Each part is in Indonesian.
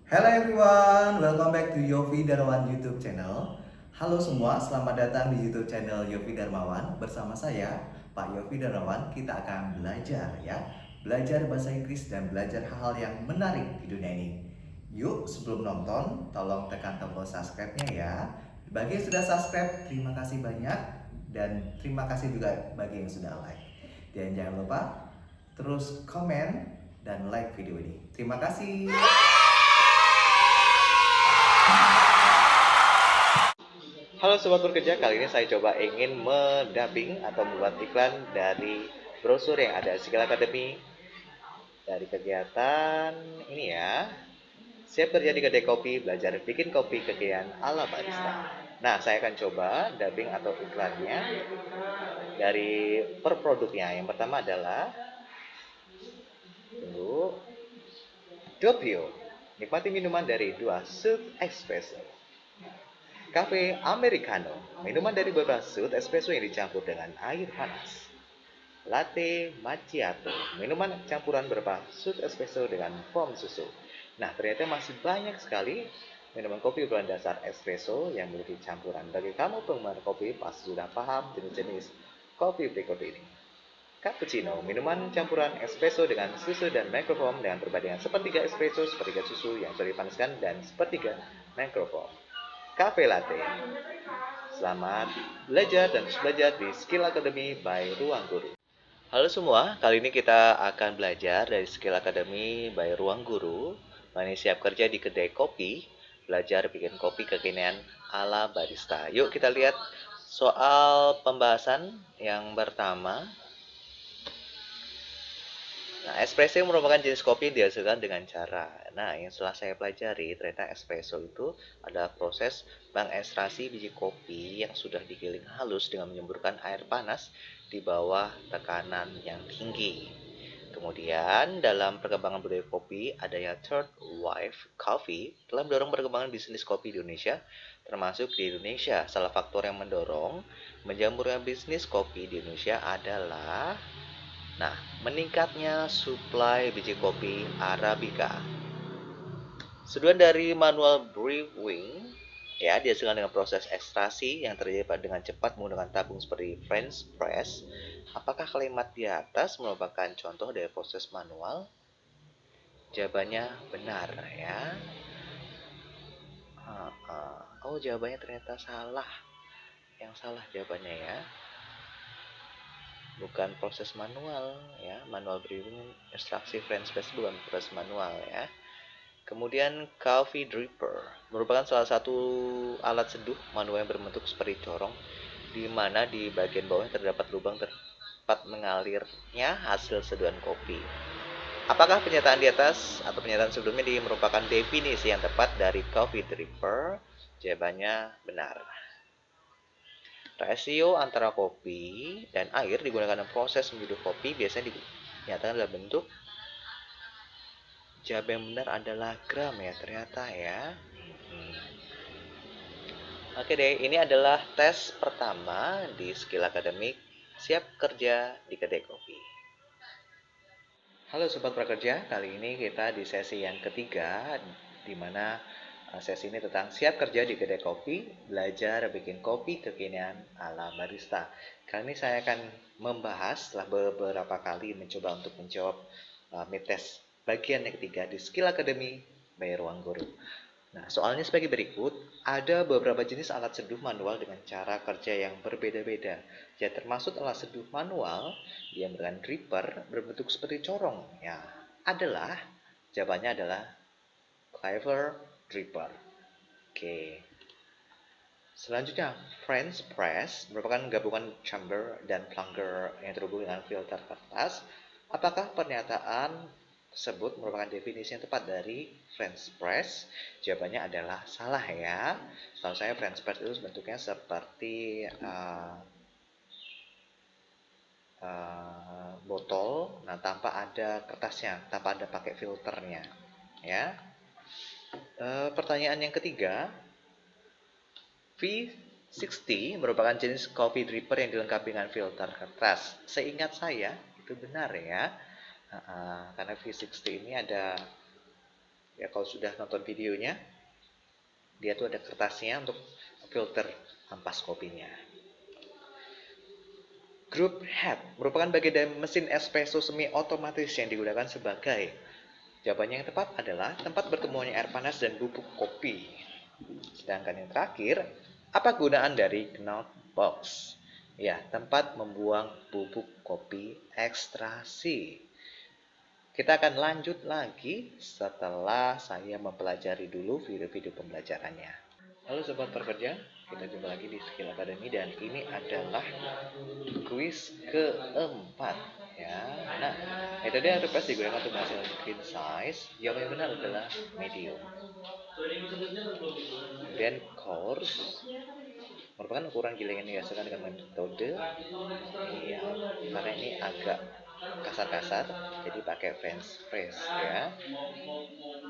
Hello everyone, welcome back to Yofi Darmawan YouTube channel. Halo semua, selamat datang di YouTube channel Yofi Darmawan. Bersama saya, Pak Yofi Darmawan, kita akan belajar ya. Belajar bahasa Inggris dan belajar hal-hal yang menarik di dunia ini. Yuk, sebelum nonton, tolong tekan tombol subscribe-nya ya. Bagi yang sudah subscribe, terima kasih banyak. Dan terima kasih juga bagi yang sudah like. Dan jangan lupa terus komen dan like video ini. Terima kasih. Halo Sobat Bekerja, kali ini saya coba ingin mendubbing atau membuat iklan dari brosur yang ada di Skill Academy dari kegiatan ini ya. Siap kerja di kedai kopi, belajar bikin kopi kekinian ala barista. Nah, saya akan coba dubbing atau iklannya dari per produknya. Yang pertama adalah tunggu, Doppio. Nikmati minuman dari dua sud espresso. Cafe Americano, minuman dari beberapa sud espresso yang dicampur dengan air panas. Latte macchiato, minuman campuran beberapa sud espresso dengan foam susu. Nah, ternyata masih banyak sekali minuman kopi berbahan dasar espresso yang memiliki campuran. Bagi kamu penggemar kopi, pasti sudah paham jenis-jenis kopi berikut ini. Cappuccino, minuman campuran espresso dengan susu dan microfoam dengan perbandingan sepertiga espresso, sepertiga susu yang sudah dipanaskan, dan sepertiga microfoam. Cafe Latte, selamat belajar dan terus belajar di Skill Academy by Ruang Guru. Halo semua, kali ini kita akan belajar dari Skill Academy by Ruang Guru. Ini siap kerja di kedai kopi, belajar bikin kopi kekinian ala barista. Yuk kita lihat soal pembahasan yang pertama. Nah, espresso merupakan jenis kopi yang dihasilkan dengan cara. Nah, yang setelah saya pelajari, ternyata espresso itu adalah proses mengekstraksi biji kopi yang sudah digiling halus dengan menyemburkan air panas di bawah tekanan yang tinggi. Kemudian, dalam perkembangan budaya kopi, adanya third wave coffee telah mendorong perkembangan bisnis kopi di Indonesia, termasuk di Indonesia. Salah faktor yang mendorong menjamurnya bisnis kopi di Indonesia adalah meningkatnya suplai biji kopi Arabica. Seduhan dari manual brewing ya dihasilkan dengan proses ekstraksi yang terjadi dengan cepat menggunakan tabung seperti French press. Apakah kalimat di atas merupakan contoh dari proses manual? Jawabannya benar ya. Oh, jawabannya ternyata salah. Yang salah jawabannya ya. Bukan proses manual ya. Manual brewing ekstraksi French press bukan proses manual ya. Kemudian coffee dripper merupakan salah satu alat seduh manual yang berbentuk seperti corong, di mana di bagian bawahnya terdapat lubang tempat mengalirnya hasil seduhan kopi. Apakah pernyataan di atas atau pernyataan sebelumnya merupakan definisi yang tepat dari coffee dripper? Jawabannya benar. Rasio antara kopi dan air digunakan dalam proses menyeduh kopi biasanya dinyatakan dalam bentuk. Jawab yang benar adalah gram ya ternyata ya. Oke deh, ini adalah tes pertama di Skill Academic. Siap kerja di kedai kopi. Halo Sobat Prakerja, kali ini kita di sesi yang ketiga, di mana sesi ini tentang siap kerja di kedai kopi, belajar bikin kopi kekinian ala barista. Kali ini saya akan membahas setelah beberapa kali mencoba untuk menjawab mid-test bagian yang ketiga di Skill Academy by Ruang Guru. Nah, soalnya sebagai berikut, ada beberapa jenis alat seduh manual dengan cara kerja yang berbeda-beda. Ya, termasuk alat seduh manual yang dengan dripper berbentuk seperti corong. Ya, jawabannya adalah clever dripper. Oke. Selanjutnya, French press merupakan gabungan chamber dan plunger yang terhubung dengan filter kertas. Apakah pernyataan tersebut merupakan definisi yang tepat dari French press? Jawabannya adalah salah ya. Setahu saya French press itu bentuknya seperti botol, nah tanpa ada kertasnya, tanpa ada pakai filternya, ya. Pertanyaan yang ketiga, V60 merupakan jenis coffee dripper yang dilengkapi dengan filter kertas. Seingat saya itu benar ya, karena V60 ini ada Ya kalau sudah nonton videonya, dia tuh ada kertasnya untuk filter ampas kopinya. Group head merupakan bagian dari mesin espresso semi otomatis yang digunakan sebagai, jawabannya yang tepat adalah tempat bertemunya air panas dan bubuk kopi. Sedangkan yang terakhir, apa gunaan dari knot box? Ya, tempat membuang bubuk kopi ekstraksi. Kita akan lanjut lagi setelah saya mempelajari dulu video-video pembelajarannya. Halo Sobat Pekerja, kita jumpa lagi di Skill Academy dan ini adalah kuis keempat. Ya, nah, metode yang tepat digunakan untuk menghasilkan green size. Jawaban yang benar adalah medium. Kemudian coarse merupakan ukuran giling yang dihasilkan dengan metode, iya, karena ini agak kasar-kasar, jadi pakai French press ya.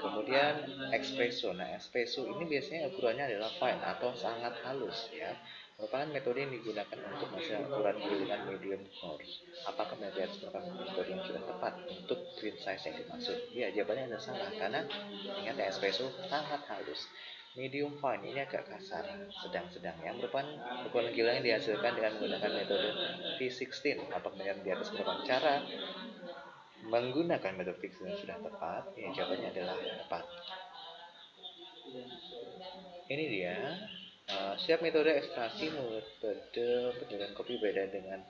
Kemudian espresso. Nah, espresso ini biasanya ukurannya adalah fine atau sangat halus ya. Merupakan metode yang digunakan untuk menghasilkan ukuran gilingan medium coarse. Apakah metode merupakan metode yang sudah tepat untuk green size yang dimaksud? Ya, jawabannya adalah salah karena ingat ya, espresso sangat halus. Medium fine ini agak kasar, sedang-sedang ya. Merupakan ukuran gilingan yang dihasilkan dengan menggunakan metode V16. Apakah yang di atas merupakan cara menggunakan metode V16 yang sudah tepat? Ya, jawabannya adalah tepat. Ini dia. Setiap metode ekstraksi metode penjualan kopi beda dengan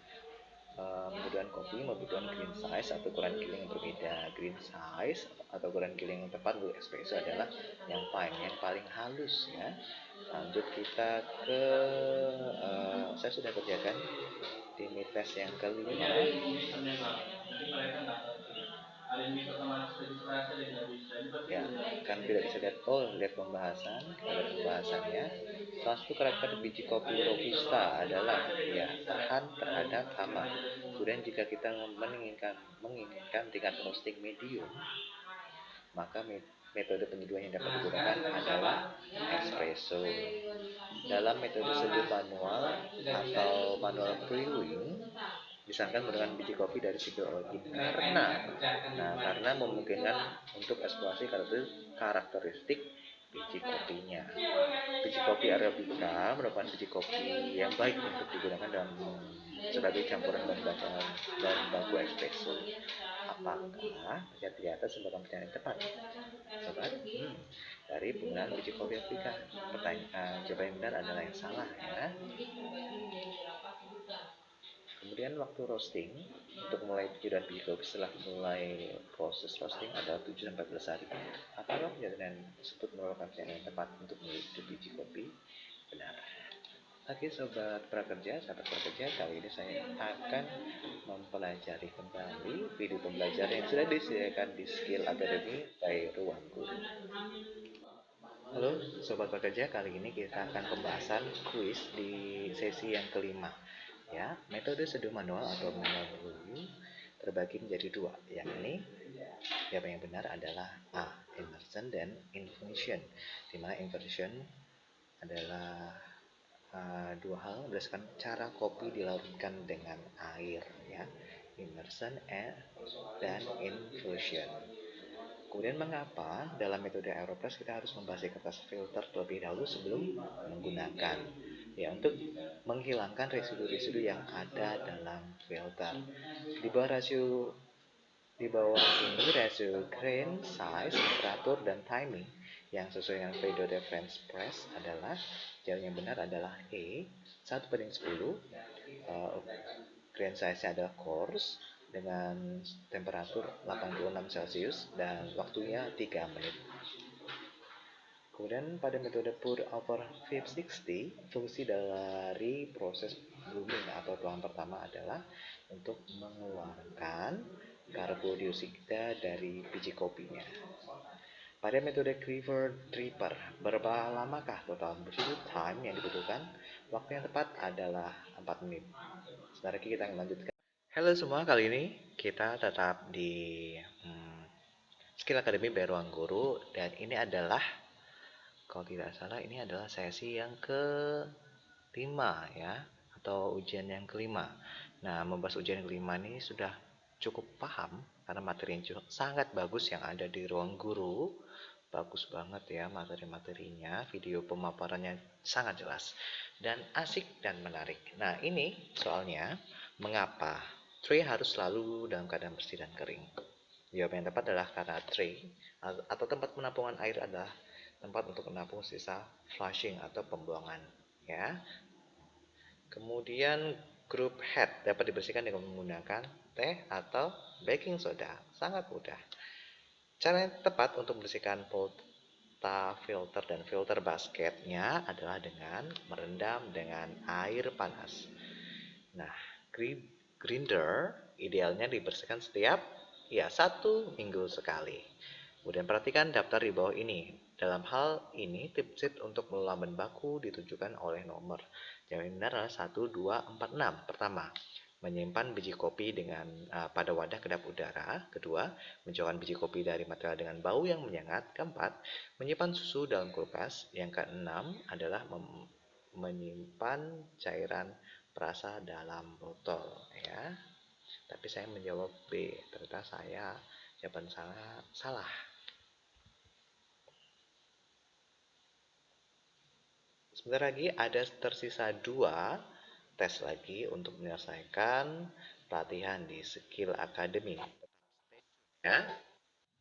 penjualan kopi membutuhkan green size atau ukuran giling yang berbeda. Green size atau ukuran giling yang tepat untuk espresso adalah yang fine, yang paling halus ya. Lanjut kita ke saya sudah kerjakan di mid test yang kelima. Ya, kan tidak bisa lihat. Lihat pembahasan. Ada pembahasannya. Salah satu karakter biji kopi robusta adalah ya tahan terhadap hama. Kemudian jika kita menginginkan tingkat roasting medium, maka metode penyeduhan yang dapat digunakan adalah espresso. Dalam metode seduh manual atau manual brewing, disarankan menggunakan biji kopi dari single origin karena memungkinkan untuk eksplorasi karakteristik biji kopinya. Biji kopi arabica merupakan biji kopi yang baik untuk digunakan sebagai campuran bahan baku espresso. Apakah lihat di atas merupakan pertanyaan yang tepat? Sobat, dari penggunaan biji kopi arabica. Jawaban yang benar adalah yang salah ya. Kemudian waktu roasting, untuk mulai penjualan biji kopi setelah mulai proses roasting adalah 7-14 hari. Apakah penjelasan tersebut merupakan yang tepat untuk memiliki biji kopi? Benar. Oke Sobat Prakerja, sahabat prakerja, kali ini saya akan mempelajari kembali video pembelajaran yang sudah disediakan di Skill Academy by Ruang Guru. Halo Sobat Prakerja, kali ini kita akan pembahasan kuis di sesi yang kelima. Ya, metode seduh manual atau manual brewing terbagi menjadi dua, yakni jawaban yang benar adalah A, immersion dan infusion. Di mana infusion adalah dua hal berdasarkan cara kopi dilarutkan dengan air ya, immersion dan infusion. Kemudian mengapa dalam metode Aeropress kita harus membahas kertas filter terlebih dahulu sebelum menggunakan, ya, untuk menghilangkan residu-residu yang ada dalam filter. Di bawah ini rasio grain, size, temperatur, dan timing yang sesuai dengan metode French press adalah, jawaban yang benar adalah E, 1/10. Grain size-nya adalah coarse dengan temperatur 86 Celcius dan waktunya 3 menit. Kemudian pada metode pour over V60, fungsi dari proses brewing atau tuang pertama adalah untuk mengeluarkan karbodioksida dari biji kopinya. Pada metode Cleaver Dripper, berapa lamakah total brew time yang dibutuhkan? Waktu yang tepat adalah 4 menit. Sebentar lagi kita akan lanjutkan. Halo semua, kali ini kita tetap di Skill Academy by Ruang Guru, dan ini adalah, kalau tidak salah, ini adalah sesi yang kelima ya, atau ujian yang kelima. Nah, membahas ujian yang kelima ini sudah cukup paham karena materi yang sangat bagus yang ada di Ruang Guru Bagus banget ya materi-materinya, video pemaparannya sangat jelas dan asik dan menarik. Nah, ini soalnya mengapa tray harus selalu dalam keadaan bersih dan kering. Jawaban yang tepat adalah karena tray atau tempat penampungan air adalah tempat untuk menampung sisa flushing atau pembuangan, ya. Kemudian grup head dapat dibersihkan dengan menggunakan teh atau baking soda. Sangat mudah. Cara yang tepat untuk membersihkan filter dan filter basketnya adalah dengan merendam dengan air panas. Nah, grinder idealnya dibersihkan setiap 1 minggu sekali. Kemudian perhatikan daftar di bawah ini. Dalam hal ini, tips-tips untuk mengelola bahan baku ditujukan oleh nomor. Yang benar adalah 1, 2, 4, 6. Pertama, menyimpan biji kopi pada wadah kedap udara. Kedua, menjauhkan biji kopi dari material dengan bau yang menyengat. Keempat, menyimpan susu dalam kulkas. Yang keenam adalah menyimpan cairan perasa dalam botol, ya. Tapi saya menjawab B. Ternyata saya jawaban salah. Sebentar lagi ada tersisa 2 tes lagi untuk menyelesaikan pelatihan di Skill Academy. Ya.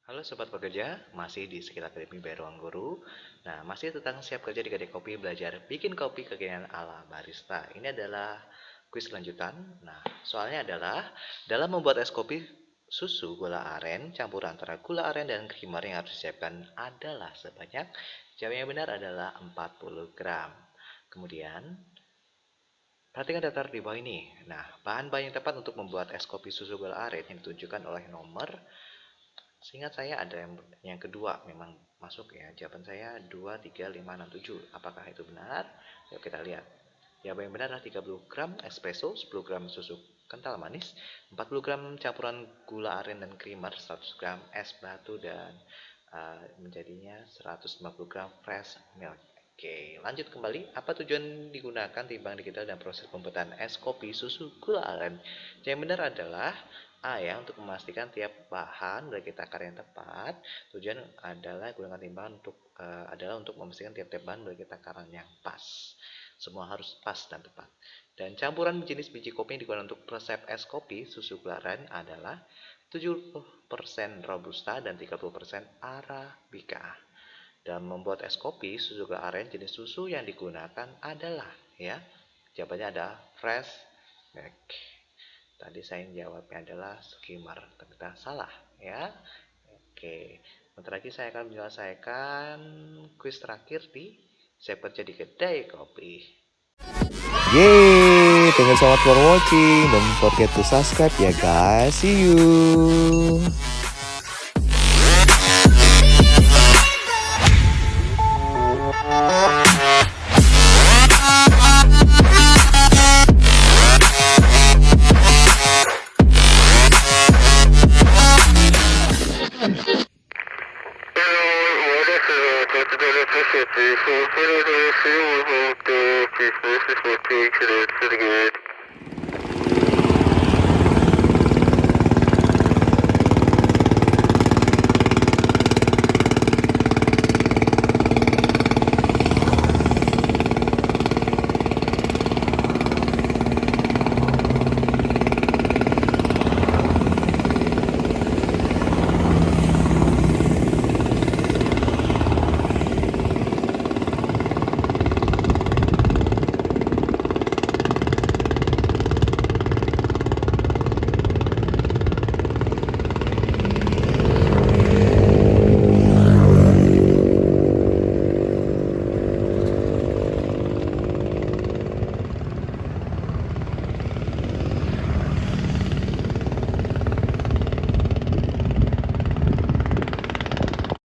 Halo Sobat Pekerja, masih di Skill Academy by Ruang Guru. Nah, masih tentang siap kerja di kedai kopi, belajar bikin kopi kekinian ala barista. Ini adalah kuis lanjutan. Nah, soalnya adalah dalam membuat es kopi susu gula aren, campur antara gula aren dan creamer yang harus disiapkan adalah sebanyak, jawab yang benar adalah 40 gram. Kemudian, perhatikan daftar di bawah ini. Nah, bahan-bahan yang tepat untuk membuat es kopi susu gula aren yang ditunjukkan oleh nomor. Seingat saya ada yang kedua memang masuk ya. Jawaban saya 2, 3, 5, 6, 7. Apakah itu benar? Yuk kita lihat. Jawaban yang benar adalah 30 gram espresso, 10 gram susu kental manis, 40 gram campuran gula aren dan creamer, 100 gram es batu dan menjadinya 150 gram fresh milk. Oke, lanjut kembali. Apa tujuan digunakan timbang digital dan proses pembuatan es kopi susu gula aren? Yang benar adalah A ya, untuk memastikan tiap bahan dari takaran yang tepat. Tujuan adalah gunakan timbangan adalah untuk memastikan tiap-tiap bahan dari takaran yang pas. Semua harus pas dan tepat. Dan campuran jenis biji kopi yang digunakan untuk resep es kopi susu gula aren adalah 70% robusta dan 30% arabica. Dalam membuat es kopi susu gula aren, jenis susu yang digunakan adalah ya, jawabannya adalah fresh milk. Tadi saya jawabnya adalah skimmer, ternyata salah ya. Oke, bentar lagi saya akan menyelesaikan kuis terakhir di Siap Kerja di Kedai Kopi. Yeay, thank you so much for watching. Don't forget to subscribe ya guys. See you. Please,